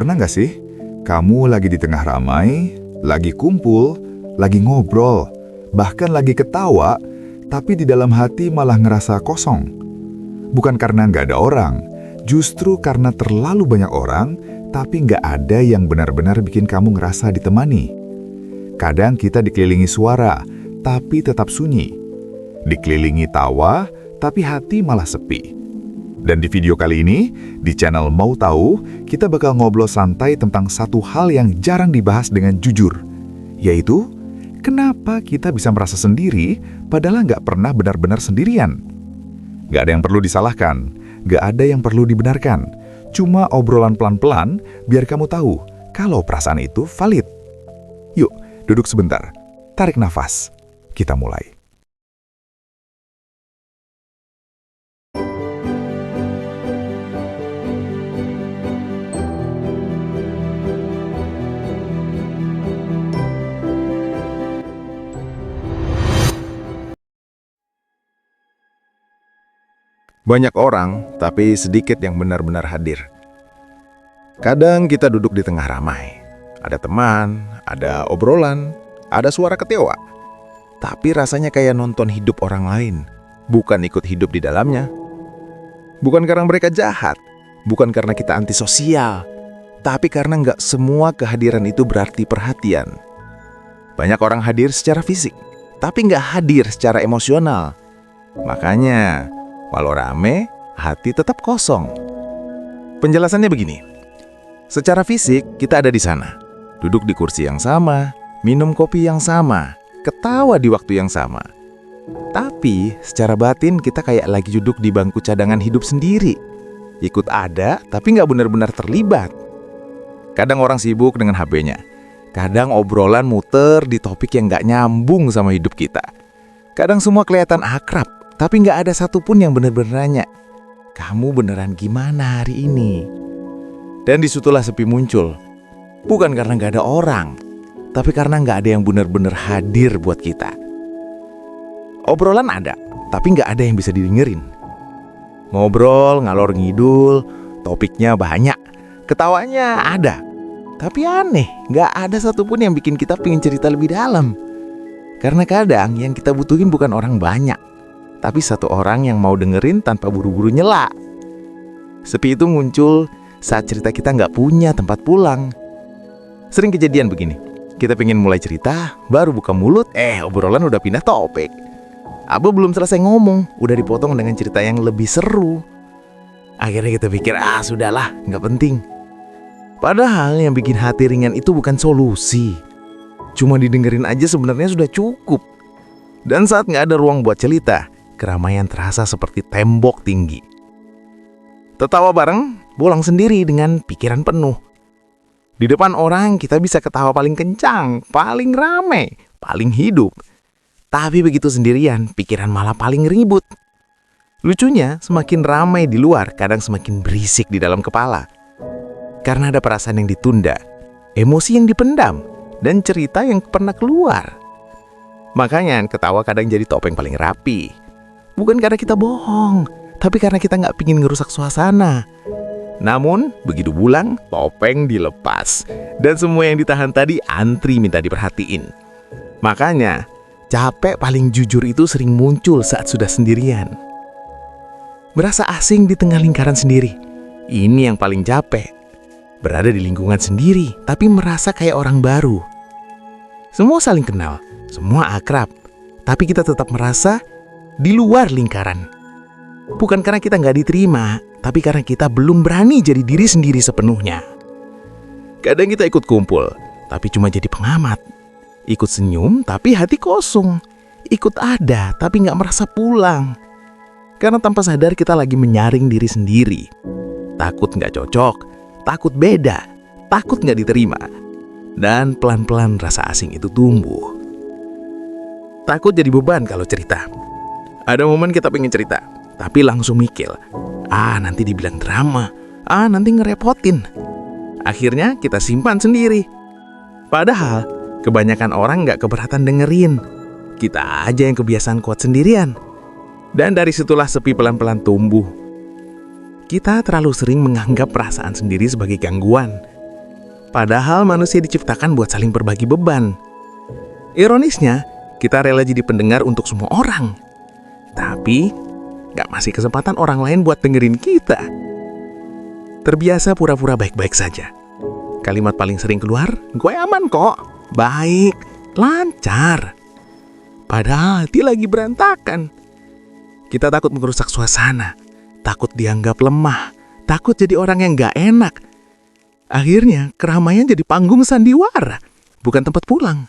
Pernah nggak sih, kamu lagi di tengah ramai, lagi kumpul, lagi ngobrol, bahkan lagi ketawa, tapi di dalam hati malah ngerasa kosong? Bukan karena nggak ada orang, justru karena terlalu banyak orang, tapi nggak ada yang benar-benar bikin kamu ngerasa ditemani. Kadang kita dikelilingi suara, tapi tetap sunyi. Dikelilingi tawa, tapi hati malah sepi. Dan di video kali ini, di channel Mau Tahu, kita bakal ngobrol santai tentang satu hal yang jarang dibahas dengan jujur, yaitu kenapa kita bisa merasa sendiri padahal nggak pernah benar-benar sendirian. Nggak ada yang perlu disalahkan, nggak ada yang perlu dibenarkan. Cuma obrolan pelan-pelan biar kamu tahu kalau perasaan itu valid. Yuk, duduk sebentar, tarik nafas, kita mulai. Banyak orang, tapi sedikit yang benar-benar hadir. Kadang kita duduk di tengah ramai. Ada teman, ada obrolan, ada suara ketawa. Tapi rasanya kayak nonton hidup orang lain, bukan ikut hidup di dalamnya. Bukan karena mereka jahat, bukan karena kita antisosial, tapi karena nggak semua kehadiran itu berarti perhatian. Banyak orang hadir secara fisik, tapi nggak hadir secara emosional. Makanya, walau rame, hati tetap kosong. Penjelasannya begini. Secara fisik, kita ada di sana. Duduk di kursi yang sama, minum kopi yang sama, ketawa di waktu yang sama. Tapi, secara batin kita kayak lagi duduk di bangku cadangan hidup sendiri. Ikut ada, tapi nggak benar-benar terlibat. Kadang orang sibuk dengan HP-nya. Kadang obrolan muter di topik yang nggak nyambung sama hidup kita. Kadang semua kelihatan akrab, tapi nggak ada satupun yang benar-benar nanya, kamu beneran gimana hari ini? Dan disitulah sepi muncul. Bukan karena nggak ada orang, tapi karena nggak ada yang benar-benar hadir buat kita. Obrolan ada, tapi nggak ada yang bisa didengerin. Ngobrol, ngalor ngidul, topiknya banyak, ketawanya ada. Tapi aneh, nggak ada satupun yang bikin kita pengen cerita lebih dalam. Karena kadang yang kita butuhin bukan orang banyak, tapi satu orang yang mau dengerin tanpa buru-buru nyela. Sepi itu muncul saat cerita kita nggak punya tempat pulang. Sering kejadian begini, kita pengen mulai cerita, baru buka mulut, obrolan udah pindah topik. Abo belum selesai ngomong, udah dipotong dengan cerita yang lebih seru. Akhirnya kita pikir, sudahlah, nggak penting. Padahal yang bikin hati ringan itu bukan solusi. Cuma didengerin aja sebenarnya sudah cukup. Dan saat nggak ada ruang buat cerita, keramaian terasa seperti tembok tinggi. Tertawa bareng, pulang sendiri dengan pikiran penuh. Di depan orang kita bisa ketawa paling kencang, paling rame, paling hidup. Tapi begitu sendirian, pikiran malah paling ribut. Lucunya, semakin ramai di luar, kadang semakin berisik di dalam kepala. Karena ada perasaan yang ditunda, emosi yang dipendam, dan cerita yang pernah keluar. Makanya ketawa kadang jadi topeng paling rapi. Bukan karena kita bohong, tapi karena kita nggak pingin ngerusak suasana. Namun, begitu pulang, topeng dilepas. Dan semua yang ditahan tadi antri minta diperhatiin. Makanya, capek paling jujur itu sering muncul saat sudah sendirian. Merasa asing di tengah lingkaran sendiri. Ini yang paling capek. Berada di lingkungan sendiri, tapi merasa kayak orang baru. Semua saling kenal, semua akrab. Tapi kita tetap merasa di luar lingkaran. Bukan karena kita nggak diterima, tapi karena kita belum berani jadi diri sendiri sepenuhnya. Kadang kita ikut kumpul, tapi cuma jadi pengamat. Ikut senyum, tapi hati kosong. Ikut ada, tapi nggak merasa pulang. Karena tanpa sadar kita lagi menyaring diri sendiri. Takut nggak cocok, takut beda, takut nggak diterima. Dan pelan-pelan rasa asing itu tumbuh. Takut jadi beban kalau cerita. Ada momen kita pengen cerita, tapi langsung mikir, nanti dibilang drama, nanti ngerepotin. Akhirnya kita simpan sendiri. Padahal kebanyakan orang nggak keberatan dengerin. Kita aja yang kebiasaan kuat sendirian. Dan dari situlah sepi pelan-pelan tumbuh. Kita terlalu sering menganggap perasaan sendiri sebagai gangguan. Padahal manusia diciptakan buat saling berbagi beban. Ironisnya, kita rela jadi pendengar untuk semua orang. Tapi, gak masih kesempatan orang lain buat dengerin kita. Terbiasa pura-pura baik-baik saja. Kalimat paling sering keluar, gue aman kok, baik, lancar. Padahal hati lagi berantakan. Kita takut merusak suasana, takut dianggap lemah, takut jadi orang yang gak enak. Akhirnya keramaian jadi panggung sandiwara, bukan tempat pulang.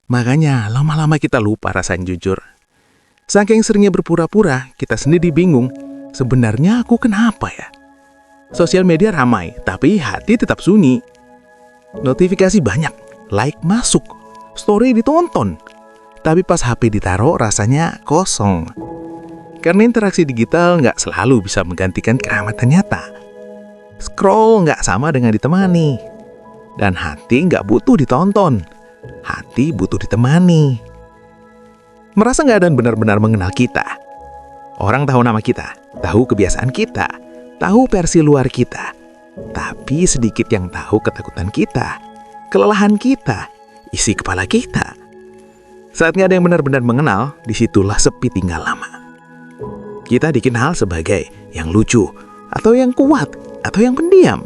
Makanya lama-lama kita lupa rasanya jujur. Saking seringnya berpura-pura, kita sendiri bingung, sebenarnya aku kenapa ya? Sosial media ramai, tapi hati tetap sunyi. Notifikasi banyak, like masuk, story ditonton. Tapi pas HP ditaruh rasanya kosong. Karena interaksi digital nggak selalu bisa menggantikan kehangatan nyata. Scroll nggak sama dengan ditemani. Dan hati nggak butuh ditonton. Hati butuh ditemani. Merasa nggak ada yang benar-benar mengenal kita. Orang tahu nama kita, tahu kebiasaan kita, tahu versi luar kita. Tapi sedikit yang tahu ketakutan kita, kelelahan kita, isi kepala kita. Saat nggak ada yang benar-benar mengenal, disitulah sepi tinggal lama. Kita dikenal sebagai yang lucu, atau yang kuat, atau yang pendiam.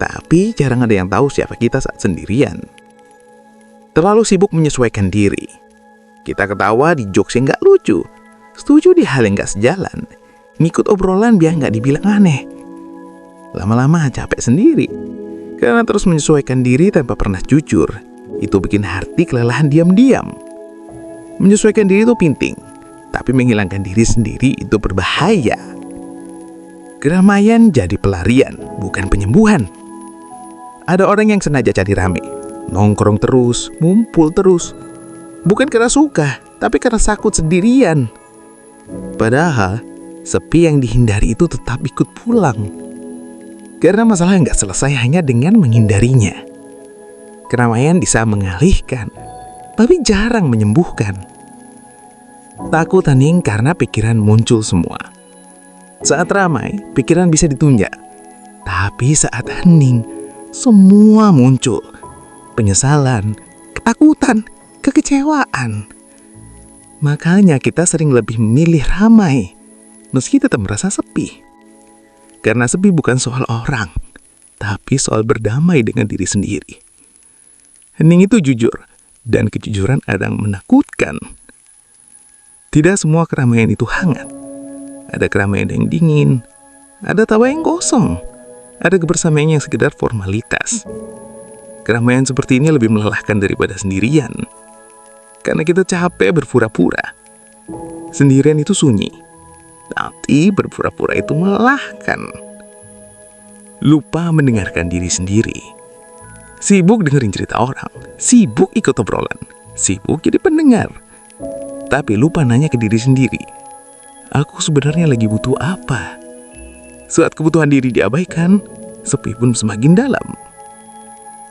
Tapi jarang ada yang tahu siapa kita saat sendirian. Terlalu sibuk menyesuaikan diri. Kita ketawa di jokes yang nggak lucu, setuju di hal yang nggak sejalan, ngikut obrolan biar nggak dibilang aneh. Lama-lama capek sendiri, karena terus menyesuaikan diri tanpa pernah jujur. Itu bikin hati kelelahan diam-diam. Menyesuaikan diri itu penting, tapi menghilangkan diri sendiri itu berbahaya. Keramaian jadi pelarian, bukan penyembuhan. Ada orang yang sengaja cari rame, nongkrong terus, ngumpul terus. Bukan karena suka, tapi karena takut sendirian. Padahal, sepi yang dihindari itu tetap ikut pulang. Karena masalah nggak selesai hanya dengan menghindarinya. Keramaian bisa mengalihkan, tapi jarang menyembuhkan. Takut hening karena pikiran muncul semua. Saat ramai, pikiran bisa ditunjak. Tapi saat hening, semua muncul. Penyesalan, ketakutan, kekecewaan. Makanya kita sering lebih memilih ramai, meski tetap merasa sepi. Karena sepi bukan soal orang, tapi soal berdamai dengan diri sendiri. Hening itu jujur, dan kejujuran kadang menakutkan. Tidak semua keramaian itu hangat. Ada keramaian yang dingin, ada tawa yang kosong, ada kebersamaan yang sekedar formalitas. Keramaian seperti ini lebih melelahkan daripada sendirian. Karena kita capek berpura-pura. Sendirian itu sunyi, tapi berpura-pura itu melelahkan. Lupa mendengarkan diri sendiri. Sibuk dengerin cerita orang, sibuk ikut obrolan, sibuk jadi pendengar. Tapi lupa nanya ke diri sendiri, aku sebenarnya lagi butuh apa? Saat kebutuhan diri diabaikan, sepi pun semakin dalam.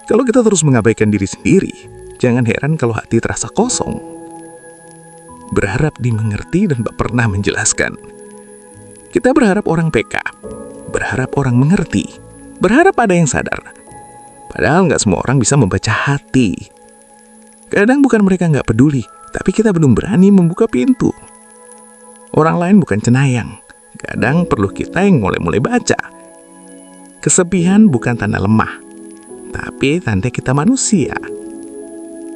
Kalau kita terus mengabaikan diri sendiri, jangan heran kalau hati terasa kosong. Berharap dimengerti dan tak pernah menjelaskan. Kita berharap orang peka, berharap orang mengerti, berharap ada yang sadar. Padahal nggak semua orang bisa membaca hati. Kadang bukan mereka nggak peduli, tapi kita belum berani membuka pintu. Orang lain bukan cenayang. Kadang perlu kita yang mulai-mulai baca. Kesepian bukan tanda lemah, tapi tanda kita manusia.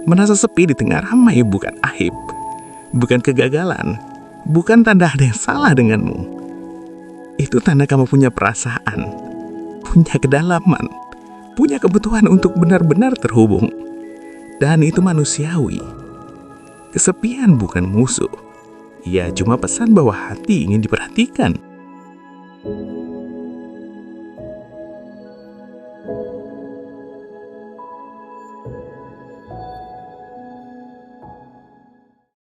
Merasa sepi di tengah ramai bukan aib, bukan kegagalan, bukan tanda ada yang salah denganmu. Itu tanda kamu punya perasaan, punya kedalaman, punya kebutuhan untuk benar-benar terhubung. Dan itu manusiawi. Kesepian bukan musuh. Ia cuma pesan bahwa hati ingin diperhatikan.